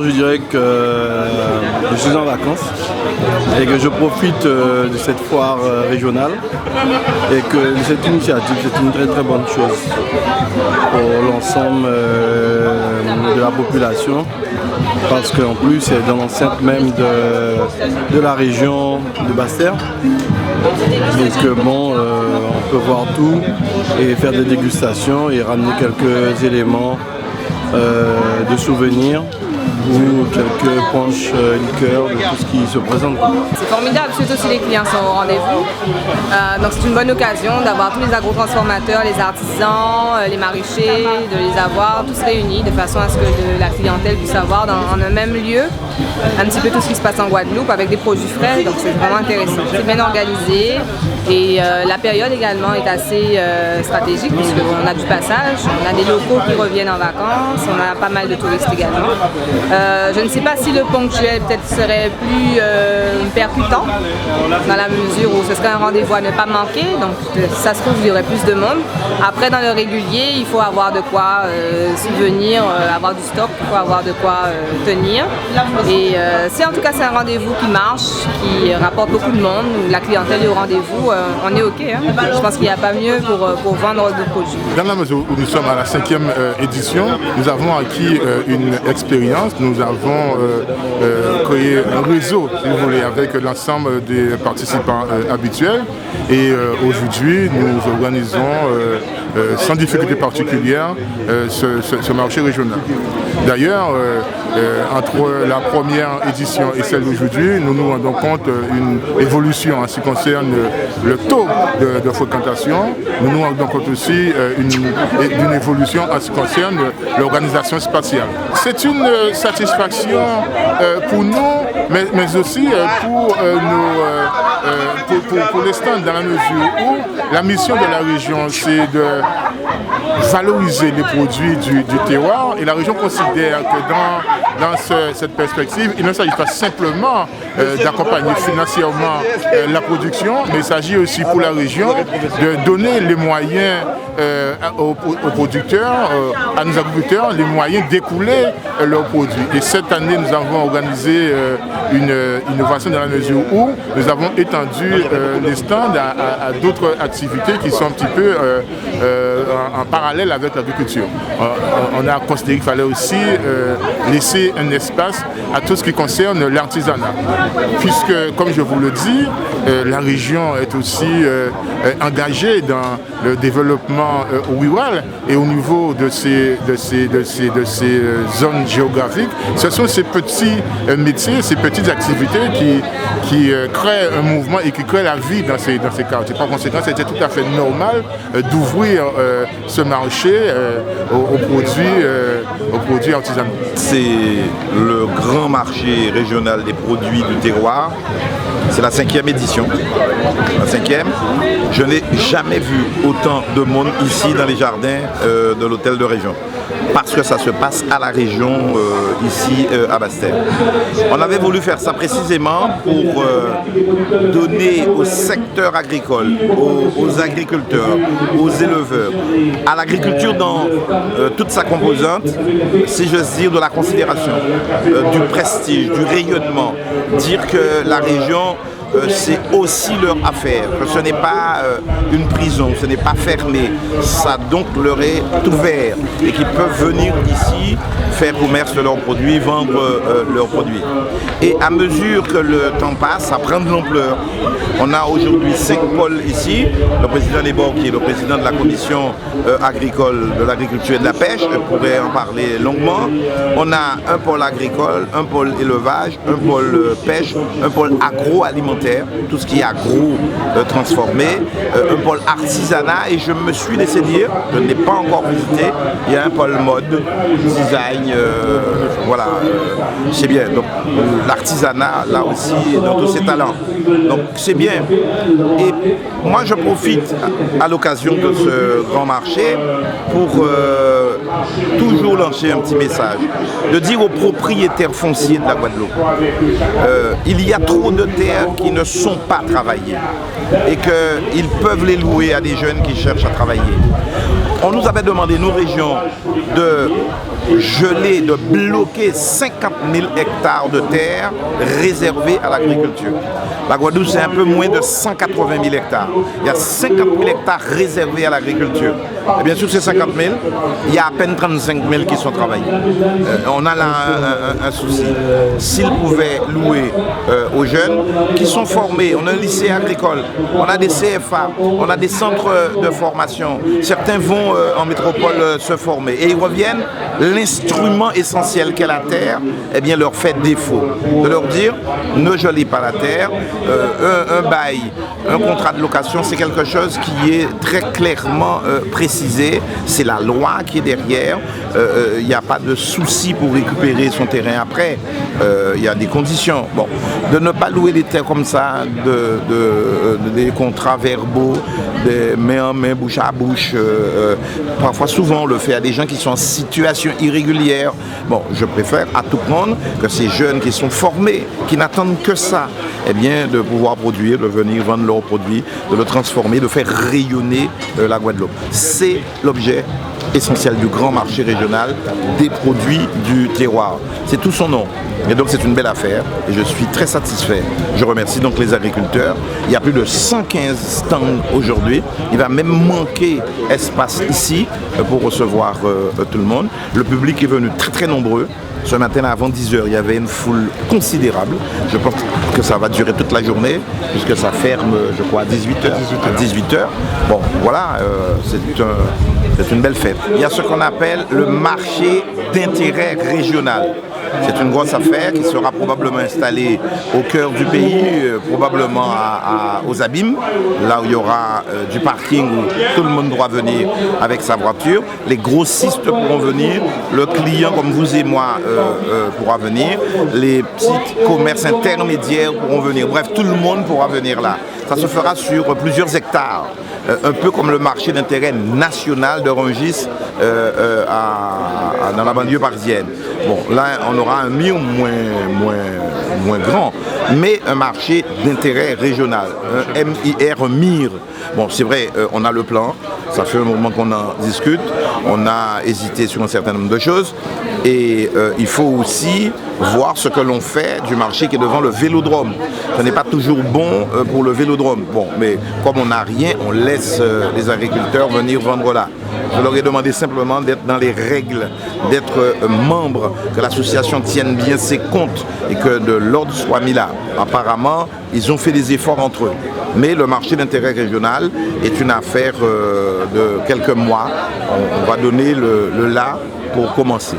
Je dirais que je suis en vacances et que je profite de cette foire régionale et que cette initiative, c'est une très très bonne chose pour l'ensemble de la population parce qu'en plus c'est dans l'enceinte même de la région de Basse-Terre. Donc bon, on peut voir tout et faire des dégustations et ramener quelques éléments de souvenirs ou quelques punch liqueurs de tout ce qui se présente. C'est formidable, surtout si les clients sont au rendez-vous. Donc c'est une bonne occasion d'avoir tous les agrotransformateurs, les artisans, les maraîchers, de les avoir tous réunis de façon à ce que la clientèle puisse avoir en un même lieu un petit peu tout ce qui se passe en Guadeloupe avec des produits frais. Donc c'est vraiment intéressant. C'est bien organisé et la période également est assez stratégique puisqu'on a du passage, on a des locaux qui reviennent en vacances, on a pas mal de touristes également. Je ne sais pas si le ponctuel peut-être serait plus percutant dans la mesure où ce serait un rendez-vous à ne pas manquer, donc ça se trouve il y aurait plus de monde. Après dans le régulier il faut avoir de quoi subvenir, avoir du stock, il faut avoir de quoi tenir et si en tout cas c'est un rendez-vous qui marche, qui rapporte beaucoup de monde, la clientèle est au rendez-vous, on est ok. Hein. Je pense qu'il n'y a pas mieux pour vendre de produits. Dans la mesure où nous sommes à la 5e édition, nous avons acquis une expérience. Nous avons créé un réseau, si vous voulez, avec l'ensemble des participants habituels. Et aujourd'hui, nous organisons sans difficulté particulière ce marché régional. D'ailleurs, entre la première édition et celle d'aujourd'hui, nous nous rendons compte d'une évolution en ce qui concerne le taux de fréquentation. Nous nous rendons compte aussi d'une évolution en ce qui concerne l'organisation spatiale. C'est une satisfaction pour nous, mais aussi pour les stands, dans la mesure où la mission de la région, c'est de valoriser les produits du terroir, et la région considère que dans cette perspective, il ne s'agit pas simplement d'accompagner financièrement la production, mais il s'agit aussi pour la région de donner les moyens aux producteurs, à nos agriculteurs, les moyens d'écouler leurs produits. Et cette année, nous avons organisé une innovation dans la mesure où nous avons étendu les stands à d'autres activités qui sont un petit peu en parallèle avec l'agriculture. On a considéré qu'il fallait aussi laisser un espace à tout ce qui concerne l'artisanat. Puisque, comme je vous le dis, la région est aussi engagée dans le développement rural et au niveau de ces zones géographiques, ce sont ces petits métiers, ces petites activités qui créent un mouvement et qui créent la vie dans ces quartiers. Par conséquent, c'était tout à fait normal d'ouvrir ce marché aux produits artisanaux. C'est le grand marché régional des produits du terroir. C'est la 5e édition. La 5e. Je n'ai jamais vu autant de monde ici dans les jardins de l'hôtel de région. Parce que ça se passe à la région, ici à Basse-Terre. On avait voulu faire ça précisément pour donner au secteur agricole, aux agriculteurs, aux éleveurs, à l'agriculture dans toute sa composante, si j'ose dire, de la considération, du prestige, du rayonnement, dire que la région c'est aussi leur affaire, que ce n'est pas une prison, ce n'est pas fermé, ça donc leur est ouvert et qu'ils peuvent venir ici faire commerce de leurs produits, vendre leurs produits. Et à mesure que le temps passe, ça prend de l'ampleur. On a aujourd'hui 5 pôles ici, le président Lebord qui est le président de la commission agricole, de l'agriculture et de la pêche, je pourrais en parler longuement. On a un pôle agricole, un pôle élevage, un pôle pêche, un pôle agroalimentaire, tout ce qui est agro transformé, un pôle artisanat, et je me suis laissé dire, je ne l'ai pas encore visité, il y a un pôle mode, design, voilà, c'est bien. Donc l'artisanat là aussi dans tous ses talents. Donc c'est bien. Et moi je profite à l'occasion de ce grand marché pour toujours lancer un petit message, de dire aux propriétaires fonciers de la Guadeloupe, il y a trop de terres qui ne sont pas travaillées et qu'ils peuvent les louer à des jeunes qui cherchent à travailler. On nous avait demandé, nos régions, de geler, de bloquer 50 000 hectares de terre réservés à l'agriculture. La Guadeloupe, c'est un peu moins de 180 000 hectares. Il y a 50 000 hectares réservés à l'agriculture. Et bien sûr, ces 50 000, il y a à peine 35 000 qui sont travaillés. On a là un souci. S'ils pouvaient louer aux jeunes qui sont formés, on a un lycée agricole, on a des CFA, on a des centres de formation. Certains vont en métropole se former et ils reviennent. L'instrument essentiel qu'est la terre, eh bien, leur fait défaut. De leur dire, ne gelez pas la terre, un bail, un contrat de location, c'est quelque chose qui est très clairement précisé. C'est la loi qui est derrière. Il n'y a pas de souci pour récupérer son terrain après. Il y a des conditions. Bon, de ne pas louer des terres comme ça, des contrats verbaux, des main en main, bouche à bouche. Parfois, souvent, on le fait à des gens qui sont en situation irrégulière. Bon, je préfère à tout prendre que ces jeunes qui sont formés, qui n'attendent que ça, eh bien, de pouvoir produire, de venir vendre leurs produits, de le transformer, de faire rayonner la Guadeloupe. C'est l'objet essentiel du grand marché régional des produits du terroir. C'est tout son nom. Et donc c'est une belle affaire et je suis très satisfait. Je remercie donc les agriculteurs. Il y a plus de 115 stands aujourd'hui. Il va même manquer espace ici pour recevoir tout le monde. Le public est venu très très nombreux. Ce matin, avant 10h, il y avait une foule considérable. Je pense que ça va durer toute la journée, puisque ça ferme, je crois, à 18h. Bon, voilà, c'est une belle fête. Il y a ce qu'on appelle le marché d'intérêt régional. C'est une grosse affaire qui sera probablement installée au cœur du pays, probablement aux Abîmes, là où il y aura du parking où tout le monde pourra venir avec sa voiture. Les grossistes pourront venir, le client comme vous et moi pourra venir, les petits commerces intermédiaires pourront venir. Bref, tout le monde pourra venir là. Ça se fera sur plusieurs hectares, un peu comme le marché d'intérêt national de Rungis dans la banlieue parisienne. Bon, là, on aura un MIR moins grand, mais un marché d'intérêt régional, un MIR, un MIR. Bon, c'est vrai, on a le plan, ça fait un moment qu'on en discute, on a hésité sur un certain nombre de choses, et il faut aussi voir ce que l'on fait du marché qui est devant le vélodrome. Ce n'est pas toujours bon pour le vélodrome. Bon, mais comme on n'a rien, on laisse les agriculteurs venir vendre là. Je leur ai demandé simplement d'être dans les règles, d'être membre, que l'association tienne bien ses comptes et que de l'ordre soit mis là. Apparemment, ils ont fait des efforts entre eux. Mais le marché d'intérêt régional est une affaire de quelques mois. On va donner le là pour commencer.